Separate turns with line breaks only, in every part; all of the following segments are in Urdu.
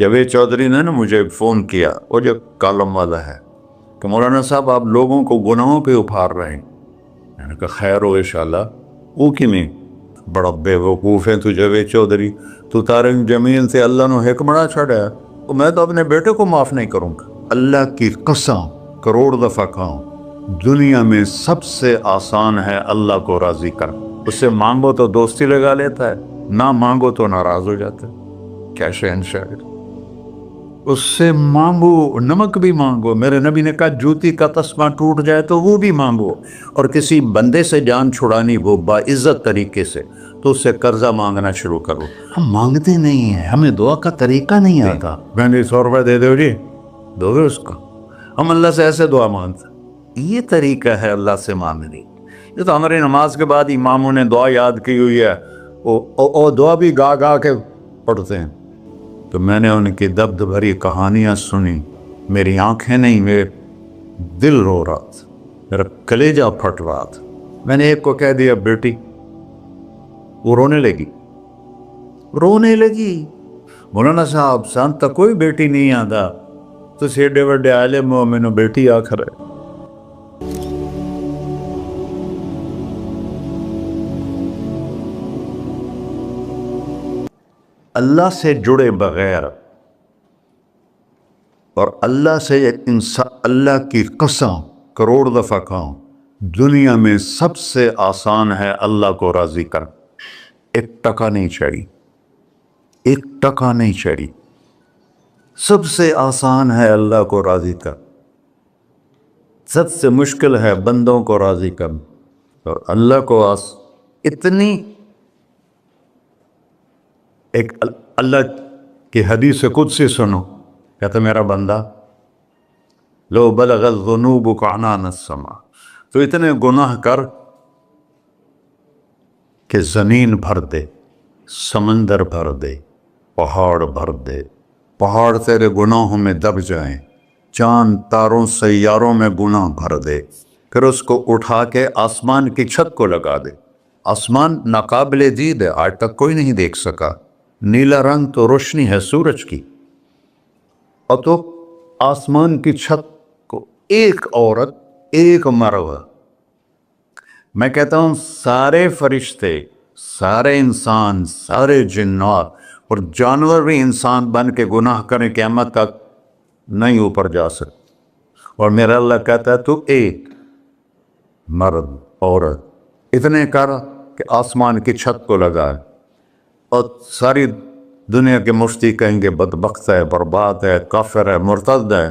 جاوید چودھری نے نا مجھے فون کیا، وہ جو کالم والا ہے، کہ مولانا صاحب آپ لوگوں کو گناہوں پہ ابھار رہے ہیں۔ میں نے کہا خیر ہو انشاءاللہ۔ وہ کیویں؟ بڑا بے وقوف ہے تو جاوید چودھری، تو طارق جمیل سے اللہ نے حکمراں چھڑا ہے، تو میں تو اپنے بیٹے کو معاف نہیں کروں گا۔ اللہ کی قسم کروڑ دفعہ کہوں، دنیا میں سب سے آسان ہے اللہ کو راضی کر۔ اس سے مانگو تو دوستی لگا لیتا ہے، نہ مانگو تو ناراض ہو جاتا ہے۔ کیا شہنشاہ! اس سے مانگو، نمک بھی مانگو۔ میرے نبی نے کہا جوتی کا تسمہ ٹوٹ جائے تو وہ بھی مانگو، اور کسی بندے سے جان چھڑانی وہ باعزت طریقے سے، تو اس سے قرضہ مانگنا شروع کرو۔ ہم مانگتے نہیں ہیں، ہمیں دعا کا طریقہ نہیں آتا۔ میں نے 100 روپے دے دو جی، دو گے اس کو؟ ہم اللہ سے ایسے دعا مانگتے ہیں۔ یہ طریقہ ہے اللہ سے مانگنی۔ یہ تو ہماری نماز کے بعد اماموں نے دعا یاد کی ہوئی ہے، وہ دعا بھی گا گا کے پڑھتے ہیں۔ تو میں نے ان کی دبد بھری کہانیاں سنی، میری آنکھیں نہیں، میرے دل رو رہا تھا، میرا کلیجہ پھٹ رہا تھا۔ میں نے ایک کو کہہ دیا بیٹی، وہ رونے لگی۔ مولانا صاحب سان تک کوئی بیٹی نہیں آتا، تو سیڈے وڈے عالم ہو، میں نے بیٹی آخر ہے۔ اللہ سے جڑے بغیر اور اللہ سے انسان، اللہ کی قسم کروڑ دفعہ کہوں، دنیا میں سب سے آسان ہے اللہ کو راضی کر۔ ایک ٹکا نہیں چڑھی، ایک ٹکا نہیں چڑھی۔ سب سے آسان ہے اللہ کو راضی کر، سب سے مشکل ہے بندوں کو راضی کر، اور اللہ کو اتنی ایک اللہ کی حدیث قدسی سنو، کہتا میرا بندہ لو بلغ الذنوب عنان السماء، تو اتنے گناہ کر کہ زمین بھر دے، سمندر بھر دے، پہاڑ بھر دے، پہاڑ تیرے گناہوں میں دب جائیں، چاند تاروں سیاروں میں گناہ بھر دے، پھر اس کو اٹھا کے آسمان کی چھت کو لگا دے۔ آسمان ناقابل دید ہے، آج تک کوئی نہیں دیکھ سکا، نیلا رنگ تو روشنی ہے سورج کی، اور تو آسمان کی چھت کو ایک عورت، ایک مرد، میں کہتا ہوں سارے فرشتے، سارے انسان، سارے جنات اور جانور بھی انسان بن کے گناہ کریں، قیامت تک نہیں اوپر جا سکتے، اور میرا اللہ کہتا ہے تو ایک مرد عورت اتنے کر کہ آسمان کی چھت کو لگائے، اور ساری دنیا کے مفتی کہیں گے بدبخت ہے، برباد ہے، کافر ہے، مرتد ہے،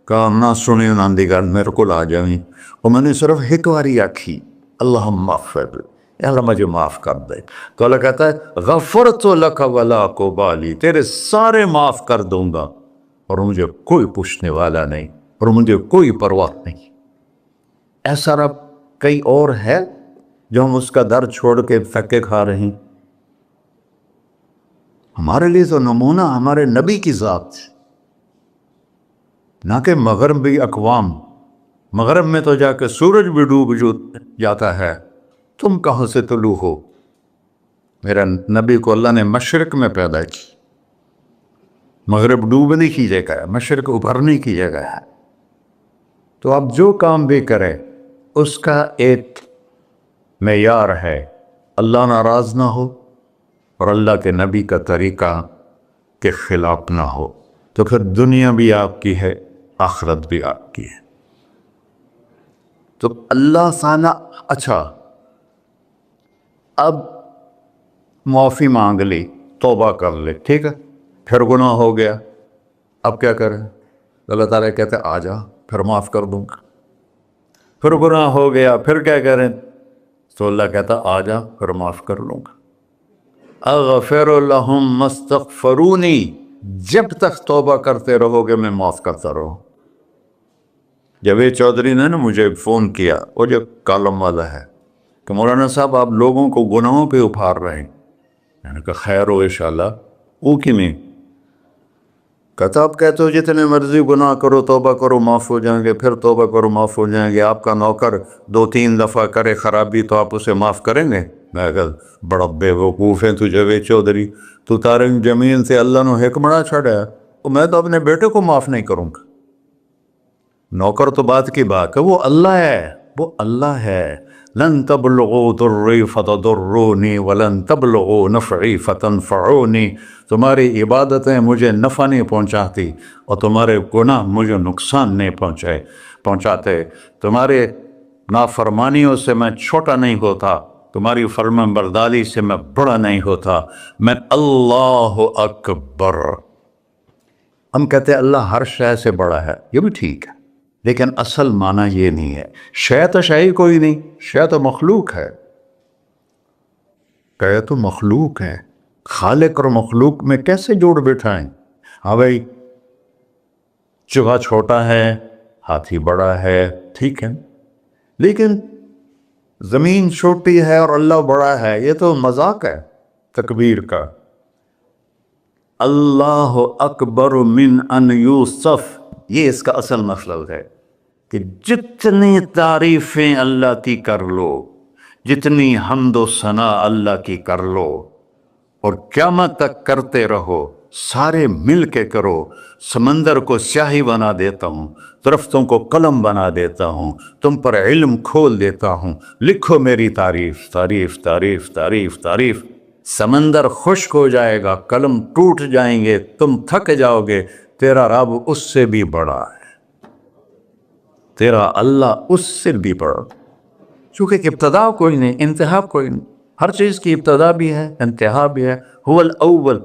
کہا نہ سنی نہ دیگر میرے کو آ جائیں، اور میں نے صرف ایک باری آکھی اللہم اغفر، اللہ مجھے معاف کر دے، تو اللہ کہتا ہے غفرت لک ولا ابالی، تیرے سارے معاف کر دوں گا، اور مجھے کوئی پوچھنے والا نہیں، اور مجھے کوئی پرواہ نہیں۔ ایسا رب کئی اور ہے جو ہم اس کا در چھوڑ کے پھکے کھا رہے ہیں؟ ہمارے لیے تو نمونہ ہمارے نبی کی ذات، نہ کہ مغربی اقوام۔ مغرب میں تو جا کے سورج بھی ڈوب جاتا ہے، تم کہاں سے طلوع ہو؟ میرا نبی کو اللہ نے مشرق میں پیدا کی، مغرب ڈوبنے کی جگہ ہے، مشرق ابھرنے کی جگہ ہے۔ تو آپ جو کام بھی کریں اس کا ایک معیار ہے، اللہ ناراض نہ ہو اور اللہ کے نبی کا طریقہ کے خلاف نہ ہو، تو پھر دنیا بھی آپ کی ہے، آخرت بھی آپ کی ہے۔ تو اللہ سانا اچھا، اب معافی مانگ لی، توبہ کر لے، ٹھیک ہے، پھر گناہ ہو گیا، اب کیا کریں؟ اللہ تعالیٰ کہتے آ جا، پھر معاف کر دوں گا۔ پھر گناہ ہو گیا، پھر کیا کریں؟ تو اللہ کہتا آ جا، پھر معاف کر لوں گا۔ اغفر لہم مستغفرونی، جب تک توبہ کرتے رہو گے میں معاف کرتا رہوں۔ جاوید چودھری نے نا مجھے فون کیا، وہ جو کالم والا ہے، کہ مولانا صاحب آپ لوگوں کو گناہوں پہ ابھار رہے ہیں۔ میں نے کہا خیر ہو انشاءاللہ۔ وہ کیویں؟ کہتا آپ کہتے ہو جتنے مرضی گناہ کرو، توبہ کرو، معاف ہو جائیں گے، پھر توبہ کرو، معاف ہو جائیں گے۔ آپ کا نوکر 2-3 دفعہ کرے خرابی تو آپ اسے معاف کریں گے؟ میں کہا بڑا بے وقوف ہے تو جاوید چودھری، تو طارق جمیل سے اللہ نے حکمراں چھڑا ہے، میں تو اپنے بیٹے کو معاف نہیں کروں گا. نوکر تو بات کی بات ہے، وہ اللہ ہے، وہ اللہ ہے. لن تبلغوا ضری فتضرونی ولن تبلغوا نفعی فتنفعونی. تمہاری عبادتیں مجھے نفع نہیں پہنچاتی اور تمہارے گناہ مجھے نقصان نہیں پہنچاتے. تمہارے نافرمانیوں سے میں چھوٹا نہیں ہوتا، تمہاری فرمان برداری سے میں بڑا نہیں ہوتا. میں اللہ اکبر. ہم کہتے ہیں اللہ ہر شے سے بڑا ہے، یہ بھی ٹھیک ہے، لیکن اصل معنی یہ نہیں ہے. شے تو شے ہی کوئی نہیں، شے تو مخلوق ہے. کہ تو مخلوق ہے، خالق اور مخلوق میں کیسے جوڑ بیٹھائیں؟ ہاں بھائی، چوہا چھوٹا ہے، ہاتھی بڑا ہے، ٹھیک ہے، لیکن زمین چھوٹی ہے اور اللہ بڑا ہے، یہ تو مذاق ہے تکبیر کا. اللہ اکبر من ان یوسف، یہ اس کا اصل مطلب ہے کہ جتنی تعریفیں اللہ کی کر لو، جتنی حمد و ثنا اللہ کی کر لو اور قیامت تک کرتے رہو، سارے مل کے کرو. سمندر کو سیاہی بنا دیتا ہوں، درختوں کو قلم بنا دیتا ہوں، تم پر علم کھول دیتا ہوں، لکھو میری تعریف تعریف تعریف تعریف تعریف. سمندر خشک ہو جائے گا، قلم ٹوٹ جائیں گے، تم تھک جاؤ گے، تیرا رب اس سے بھی بڑا ہے، تیرا اللہ اس سے بھی بڑا. چونکہ ابتدا کوئی نہیں، انتہا کوئی نہیں. ہر چیز کی ابتدا بھی ہے، انتہا بھی ہے. هو الاول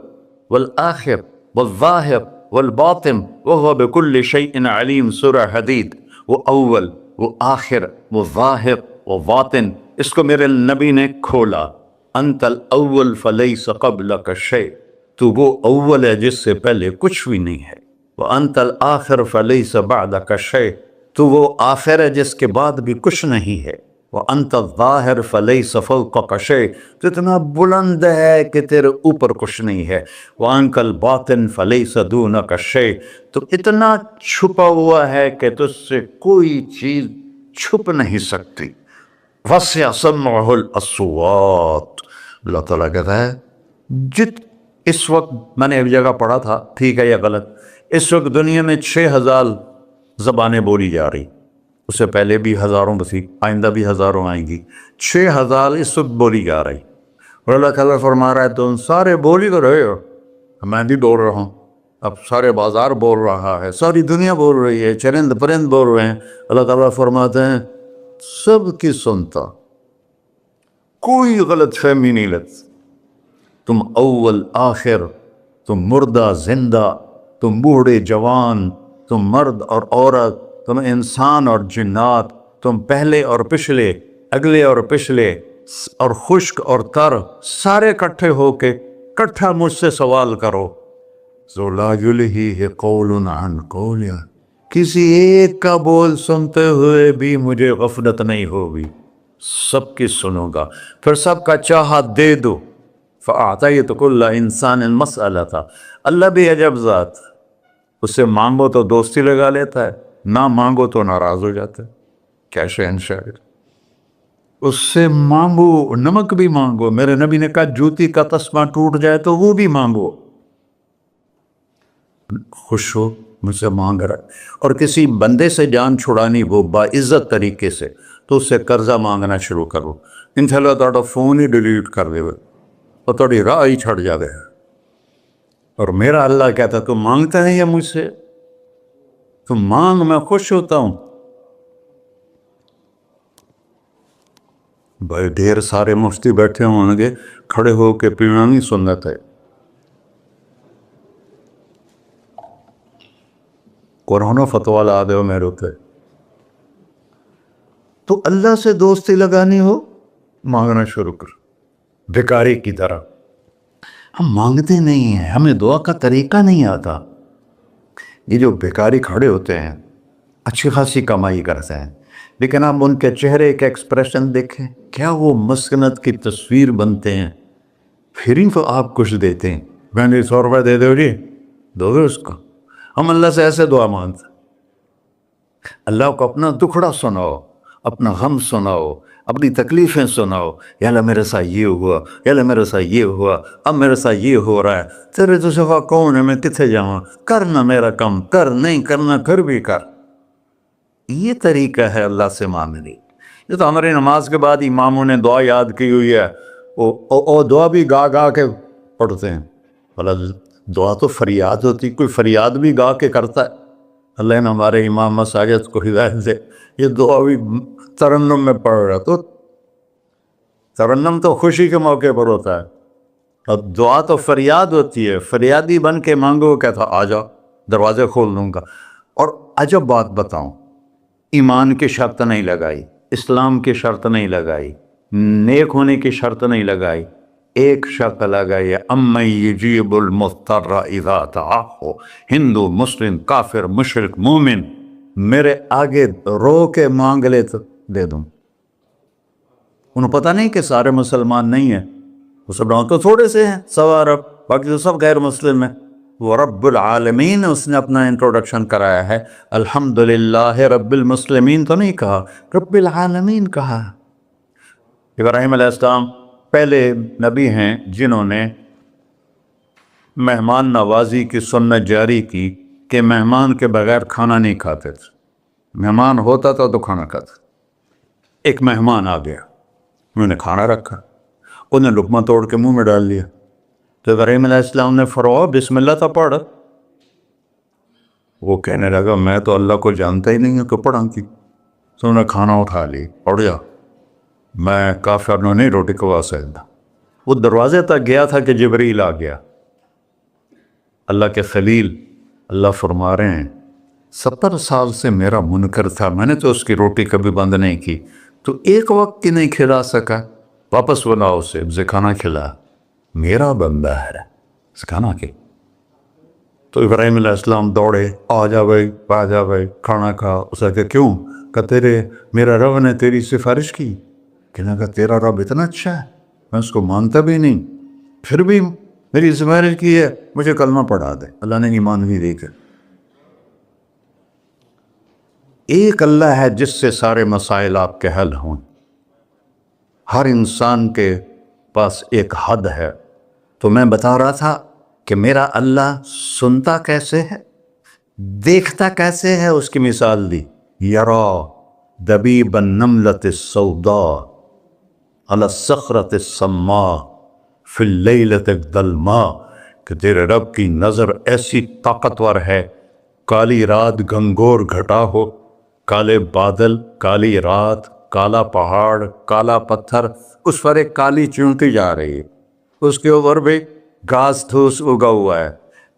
والآخر والظاہر والباطن وهو بكل شيء علیم. سورہ حدید. وہ اول، وہ آخر، وہ ظاہر، وہ باطن. اس کو میرے نبی نے کھولا. انت الاول فلیس قبلک شیء، تو وہ اول ہے جس سے پہلے کچھ بھی نہیں ہے. وانت الآخر فلیس بعدک شیء، تو وہ آخر ہے جس کے بعد بھی کچھ نہیں ہے. وانت الظاہر فلیس فوقک شیء، تو اتنا بلند ہے کہ تیرے اوپر کچھ نہیں ہے. وانت الباطن فلیس دونک شیء، تو اتنا چھپا ہوا ہے کہ تجھ سے کوئی چیز چھپ نہیں سکتی. وسع سمعہ الاصوات، اللہ تعالیٰ کہتا ہے اس وقت میں نے ایک جگہ پڑھا تھا، ٹھیک ہے یا غلط، اس وقت دنیا میں 6000 زبانیں بولی جا رہی. اس سے پہلے بھی ہزاروں بسی، آئندہ بھی ہزاروں آئیں گی. 6000 اس وقت بولی جا رہی. اور اللہ تعالیٰ فرما رہا ہے تم سارے بولی تو رہے ہو، میں بھی بول رہا ہوں. اب سارے بازار بول رہا ہے، ساری دنیا بول رہی ہے، چرند پرند بول رہے ہیں. اللہ تعالیٰ فرماتے ہیں سب کی سنتا، کوئی غلط فہمی نہیں لگتی. تم اول آخر، تم مردہ زندہ، تم بوڑھے جوان، تم مرد اور عورت، تم انسان اور جنات، تم پہلے اور پچھلے، اگلے اور پچھلے، اور خشک اور تر، سارے کٹھے ہو کے کٹھا مجھ سے سوال کرو. ذو لا یلہیہ قول عن قول، کسی ایک کا بول سنتے ہوئے بھی مجھے غفلت نہیں ہوگی، سب کی سنوں گا. پھر سب کا چاہا دے دو. فَأَعْطَيْتُ كُلَّ إِنسَانٍ مَسْأَلَةً. اللہ بھی عجب ذات، اس سے مانگو تو دوستی لگا لیتا ہے، نہ مانگو تو ناراض ہو جاتا ہے. کیا شہنشاہ، اس سے مانگو، نمک بھی مانگو. میرے نبی نے کہا جوتی کا تسمہ ٹوٹ جائے تو وہ بھی مانگو. خوش ہو مجھ سے مانگ رہا ہے. اور کسی بندے سے جان چھڑانی وہ باعزت طریقے سے، تو اس سے قرضہ مانگنا شروع کرو. انشاءاللہ تھوڑا فون ہی ڈیلیٹ کر دے اور تھوڑی راہ ہی چھڑ جاوے. اور میرا اللہ کہتا تم مانگتا نہیں ہے مجھ سے، تم مانگ، میں خوش ہوتا ہوں. بھائی ڈھیر سارے مفتی بیٹھے ہوں گے، کھڑے ہو کے پینا نہیں سنت ہے. قرآن و فتویٰ لا دے ہو میرے پہ. تو اللہ سے دوستی لگانی ہو، مانگنا شروع کر بھکاری کی طرح. ہم مانگتے نہیں ہیں، ہمیں دعا کا طریقہ نہیں آتا. یہ جو بھکاری کھڑے ہوتے ہیں اچھی خاصی کمائی کرتے ہیں، لیکن آپ ان کے چہرے کے ایکسپریشن دیکھیں، کیا وہ مسکنت کی تصویر بنتے ہیں. پھر ہی تو آپ کچھ دیتے ہیں. میں نے 100 روپے دے دو جی، دو گے اس کو. ہم اللہ سے ایسے دعا مانگتے ہیں. اللہ کو اپنا دکھڑا سناؤ، اپنا غم سناؤ، اپنی تکلیفیں سناؤ، یا اللہ میرے ساتھ یہ ہوا، یا اللہ میرے ساتھ یہ ہوا، اب میرے ساتھ یہ ہو رہا ہے، تیرے تو سوا کون ہے، میں کتنے جاؤں، کرنا میرا کم، کر نہیں کرنا پھر بھی کر۔ یہ طریقہ ہے اللہ سے مانگنے۔ یہ تو ہماری نماز کے بعد اماموں نے دعا یاد کی ہوئی ہے، وہ دعا بھی گا گا کے پڑھتے ہیں۔ بھلا دعا تو فریاد ہوتی، کوئی فریاد بھی گا کے کرتا ہے؟ اللہ نے ہمارے امام مساجد کو ہدایت دے، یہ دعا بھی ترنم میں پڑھ رہا، تو ترنم تو خوشی کے موقع پر ہوتا ہے، اب دعا تو فریاد ہوتی ہے، فریادی بن کے مانگو، کہتا آ جاؤ دروازے کھول دوں گا۔ اور عجب بات بتاؤں، ایمان کی شرط نہیں لگائی، اسلام کی شرط نہیں لگائی، نیک ہونے کی شرط نہیں لگائی، ایک شرط لگائی ہے، امن یجیب المضطر اذا دعاہ۔ ہندو، مسلم، کافر، مشرک، مومن میرے آگے رو کے مانگ لے تو دے دوں۔ انہوں پتہ نہیں کہ سارے مسلمان نہیں ہیں، وہ سب تو تھوڑے سے ہیں، 100 ارب، باقی تو سب غیر مسلم ہیں۔ وہ رب العالمین اس نے اپنا انٹروڈکشن کرایا ہے، الحمدللہ رب المسلمین تو نہیں کہا، رب العالمین کہا۔ ابراہیم علیہ السلام پہلے نبی ہیں جنہوں نے مہمان نوازی کی سنت جاری کی کہ مہمان کے بغیر کھانا نہیں کھاتے تھے، مہمان ہوتا تھا تو کھانا کھاتے۔ ایک مہمان آ گیا، انہوں نے کھانا رکھا، انہوں نے لقمہ توڑ کے منہ میں ڈال لیا، تو ابراہیم علیہ السلام نے فرمایا بسم اللہ تو پڑھ۔ وہ کہنے لگا میں تو اللہ کو جانتا ہی نہیں ہوں کہ پڑھا کی، تو انہوں نے کھانا اٹھا لی، پڑھ جا، میں کافر نہیں روٹی کھوا سکتا۔ وہ دروازے تک گیا تھا کہ جبریل آ گیا، اللہ کے خلیل، اللہ فرما رہے ہیں 70 سال سے میرا منکر تھا، میں نے تو اس کی روٹی کبھی بند نہیں کی، تو ایک وقت کی نہیں کھلا سکا، واپس بلاؤ اسے، اسے کھانا کھلا، میرا بندہ ہے، کھانا کے۔ تو ابراہیم علیہ السلام دوڑے، آ جا بھائی، آ جا بھائی، کھانا کھا۔ اسے کہ کیوں؟ کہ میرا رب نے تیری سفارش کی۔ کہنے کہ تیرا رب اتنا اچھا ہے، میں اس کو مانتا بھی نہیں، پھر بھی میری سفارش کی ہے، مجھے کلمہ پڑھا دے۔ اللہ نے ایمان بھی دے کر۔ ایک اللہ ہے جس سے سارے مسائل آپ کے حل ہوں۔ ہر انسان کے پاس ایک حد ہے، تو میں بتا رہا تھا کہ میرا اللہ سنتا کیسے ہے، دیکھتا کیسے ہے، اس کی مثال دی، یرا دبیب النملۃ السوداء علی الصخرۃ الصماء فی اللیلۃ الظلماء، کہ تیرے رب کی نظر ایسی طاقتور ہے، کالی رات گنگور گھٹا ہو، کالے بادل، کالی رات، کالا پہاڑ، کالا پتھر، اس پر ایک کالی چونٹی جا رہی ہے، اس کے اوپر بھی گھاس پھوس اگا ہوا ہے۔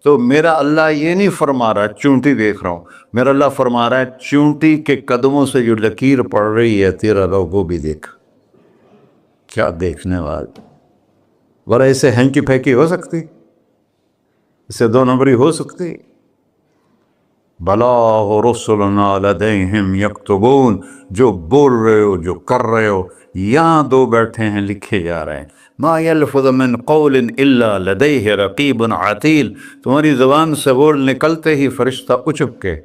تو میرا اللہ یہ نہیں فرما رہا چونٹی دیکھ رہا ہوں، میرا اللہ فرما رہا ہے چونٹی کے قدموں سے جو لکیر پڑ رہی ہے تیرا رب وہ بھی دیکھ۔ کیا دیکھنے والا، ورہ اسے ہینکی پھینکی ہو سکتی، اسے 2 نمبری ہو سکتی؟ بلاغ رسلنا لدیہم یکتبون، جو بول رہے ہو، جو کر رہے ہو، یہاں 2 بیٹھے ہیں، لکھے جا رہے ہیں۔ ما یلفظ من قول الا لدیہ رقیب عتید، تمہاری زبان سے بول نکلتے ہی فرشتہ اچک کے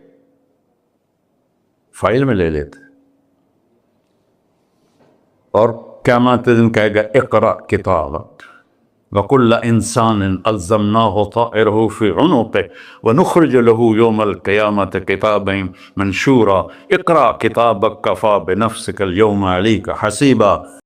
فائل میں لے لیتے، اور قیامت دن کہے گا اقرأ کتابک وَكُلَّ إِنسَانٍ أَلْزَمْنَاهُ طَائِرَهُ فِي عُنُقِهِ وَنُخْرِجُ لَهُ يَوْمَ الْقِيَامَةِ كِتَابًا مَنْشُورًا اقرأ كِتَابَكَ كَفَى بِنَفْسِكَ الْيَوْمَ عَلَيْكَ حَسِيبًا۔